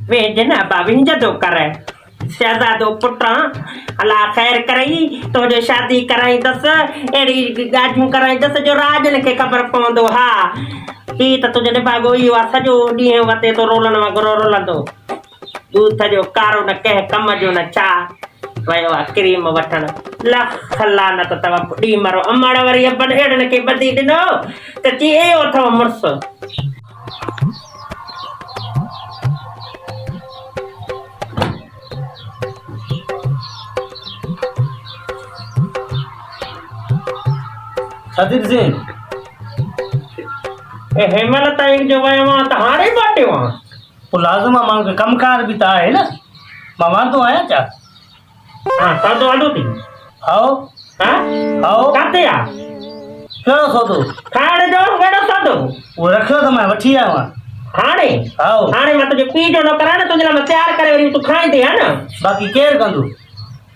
वे जना बाबी जदो करे शहजादो पुटा अल्लाह खैर करई तो जो शादी कराई दस एड़ी गाजू कराई दस जो राजन के खबर पवंदो हा ई त तुझे ने भागो ई वा सजो डी वते तो रोलन वा गरो रोलंदो दूध जो कारो न कह कम जो न चा वयो आ क्रीम वठण लख लानत तवा डी मारो अमड़ वरी अपन एड़न के बदी दिनो त ची ए अथव मुर्स सदीर सिंह ए हेमलता एक जो वयो वा त हाड़े बाटे वा मुलाजिमा मां के कमकार भी ता है ना मामा तो आया चा हां सादो आडो थी आओ हां आओ काते आ केड़ो सोदो खाड़ जो केड़ो सादो वो रखियो तो मैं वठी आयो हां हाणे आओ हाणे मैं तुझे पी जो न करा ना तुझे मैं तैयार करे वरी तू खाई दे है ना बाकी केर कंदो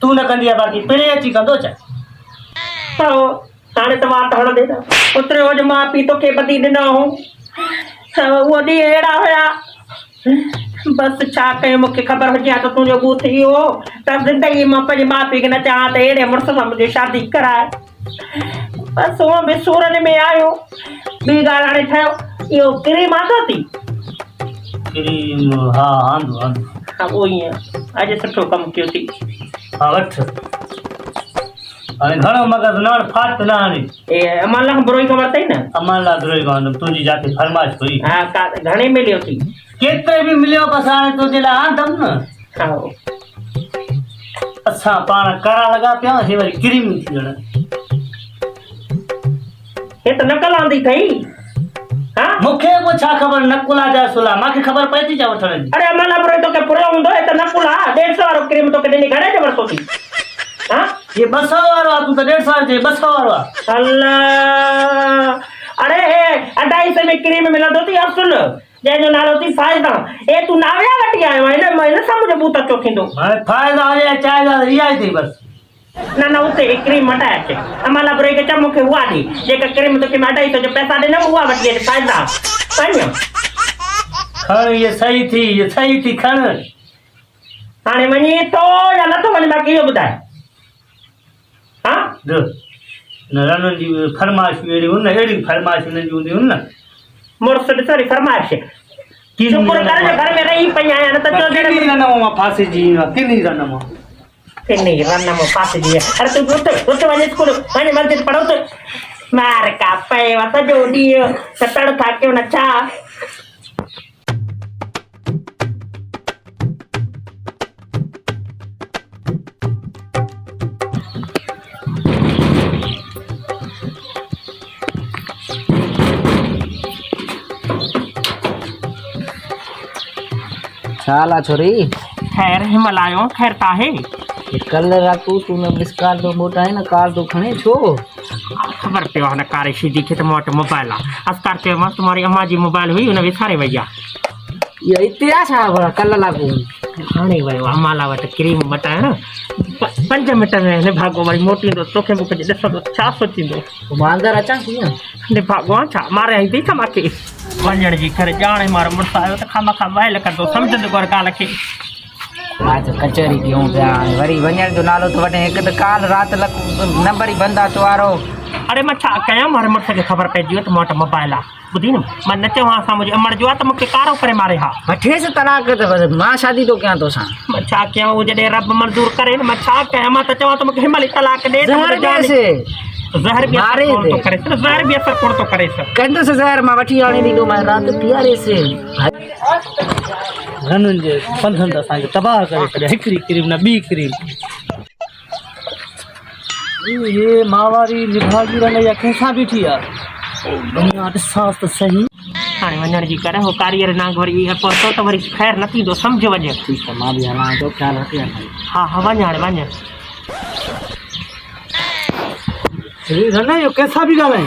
तू न कंदिया बाकी पिणे अची कंदो चा तो हाणे त वात हण दे उतरे हो जो मां पी तो के बदी दिनो हो वो दी एड़ा होया बस छा कयो मूंखे ख़बर हुजे त तुंहिंजो बू थी वियो त ज़िंदगी मां पंहिंजे माउ पीउ खे न चवां त अहिड़े मुड़ुस सां मुंहिंजी शादी कराए बसि उहो बि सूरन में आयो ॿी ॻाल्हि हाणे ठहियो इहो क्रीम आंदो थी क्रीम हाँ आंदो आंदो हा उहो ईअं अॼु सुठो कमु कयो थी हाँ वठ हाणे घणो मगज़ न फाट न हाणे ए अमां लाइ बुरो ई ख़बर अथई न अमान ला दुरोई गांदम तुंहिंजी जाते फरमाइश हुई हा घणे मिलियो थी केतिरे बि मिलियो बसि हाणे तुंहिंजे लाइ आंदम न हा असां पाण करा लॻा पिया हे वरी क्रीम थी वञे हे त नकल आंदी अथई हा मूंखे पोइ छा ख़बर नकुला जा सुला मूंखे ख़बर पए थी छा वठण जी अरे अमां लाइ बुरो तोखे पुरियो हूंदो हे त नकुल आहे 150 वारो क्रीम तोखे ॾिनी घणे जो वरितो थी हा ये 200 वारो आहे तूं त 150 जे 200 वारो आहे अल्लाह अरे हे 250 में क्रीम मिलंदो थी असुल जंहिंजो नालो थी फ़ाइदा ए तूं नाविया वठी आयो आहे हिन सां मुंहिंजो बूत चो थींदो हाणे फ़ाइदा हुजे चाहे इहा ई अथई बसि न न उते क्रीम मटाए अचे अमाला बुरे खे चव मूंखे उहा ॾे जेका क्रीम तोखे मां 250 पैसा ॾिनमि उहा वठी अचे फ़ाइदा पंहिंजो खण इहे सही थी खण हाणे वञी थो या नथो वञे बाक़ी इहो ॿुधाए हा न रननि जी फरमाइशूं अहिड़ी फरमाइश हुननि जी हूंदियूं न मुड़ुस ॾिस वरी फरमाइश शुकुर कर जो घर में रही पई आहियां न त चो किनी रन मां फासिजी किनी रन मां किनी रन मां फासिजी अरे तूं उठ वञे स्कूल वञे मस्जिद पढ़ो त मार का पए सॼो ॾींहुं त तड़ थाकियो न छा साला छोरी खैर हिमल आयो खैर का है कल रातू तूने मिस कॉल तो मोटा है ना कार तो खणे छो खबर पे वहां कार सीधी के मोट मोबाइल अस्कार के मस्त तुम्हारी अम्मा जी मोबाइल हुई उन विसारे भैया ये इतिहास है बड़ा कल लागू हाणे वयो अम्माला वट क्रीम मटाए न 5 मिनट में ने भागो वरी मोटी तो तोखे मुखे ॾिसो तो छा सोचींदो मांदर अचां कीअं ने भागो छा मारे आई थी मांखे वञण जी करे ॼाणे मारो मुड़ुस आयो त खामा खा वाइल कंदो सम्झंदो कर ॻाल्हि खे आज कचहरी क्यों पिया वरी वञण जो नालो तो वठे हिकु त काल राति नंबर ई बंदि आहे तुआरो अरे मां छा कयां मारे मुड़ुस खे ख़बर पइजी वियो त मूं वटि मोबाइल आहे ॿुधी न मां न चवां असां मुंहिंजे अमड़ जो आहे त मूंखे कारो करे मारे हा वठेसि तलाक त बस मां शादी तो कयां तोसां मां छा कयां उहो जॾहिं रब मंज़ूर करे न मां छा कयां मां त चवां त मूंखे हिमल ई तलाक ॾे ज़हर बि असर कोन थो करे ज़हर बि असर कोन थो करे कंदुसि ज़हर मां वठी आणे ॾींदो मां राति पीआरेसि घणनि जे पंधनि त असांखे तबाह करे छॾिया हिकिड़ी क्रीम न ॿी क्रीम ये मावारी निभागी रन या कंहिंसां बीठी आहे दुनिया ॾिसांसि त सही हाणे वञण जी करे हो कारीअर नांग वरी पहुतो त वरी ख़ैर न थींदो सम्झ वञे ठीकु आहे मां बि हलां थो ख़्यालु रखी हा हा वञ हाणे वञ रन इहो कंहिंसां बि ॻाल्हाए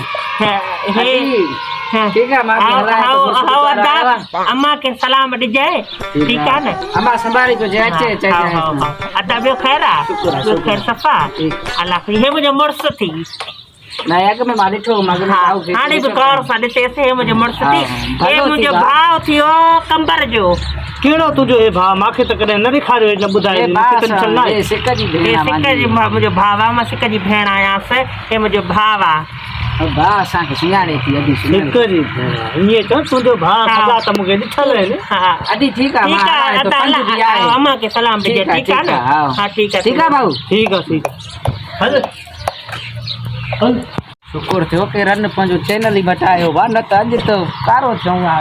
ठीकु आहे मां अम्मा के सलाम ॾिजे ठीकु आहे न अम्मा संभाली तो अचे अदा ॿियो ख़ैर आहे ॿियो ख़ैर सफ़ा अलाह हे मुंहिंजो मुड़ुस थी ना एक में मारी ठो मगर हाँ आउ हाणे बि गौर सां ॾिसे से मुंहिंजो मुड़ुसु थी हाँ, हे भलो मुंहिंजो थी भाउ थियो कंबर जो कहिड़ो तुंहिंजो हे भाउ मूंखे त कॾहिं न ॾेखारियो न ॿुधायो मूंखे टेंशन न आहे। ये सिक जी हे भेण सिक जी मुंहिंजो भाउ आहे मां सिक जी भेण आहियांसि हे मुंहिंजो भाउ आहे बा असांखे सुञाणे थी अॼु हिक जी भेण ईअं चओ तुंहिंजो भाउ हाँ। सदा त मूंखे ॾिठल आहिनि। हा अॼु ठीकु आहे ठीकु आहे तो पंज भी अता आहे अम्मा खे सलाम ॾिजे ठीकु आहे न हा ठीकु आहे ठीक है भाऊ ठीकु आहे ठीकु आहे हल हल शुक्र थियो कि रन पंहिंजो चैनल ई बचायो वा न त अॼु त कारो थियूं हा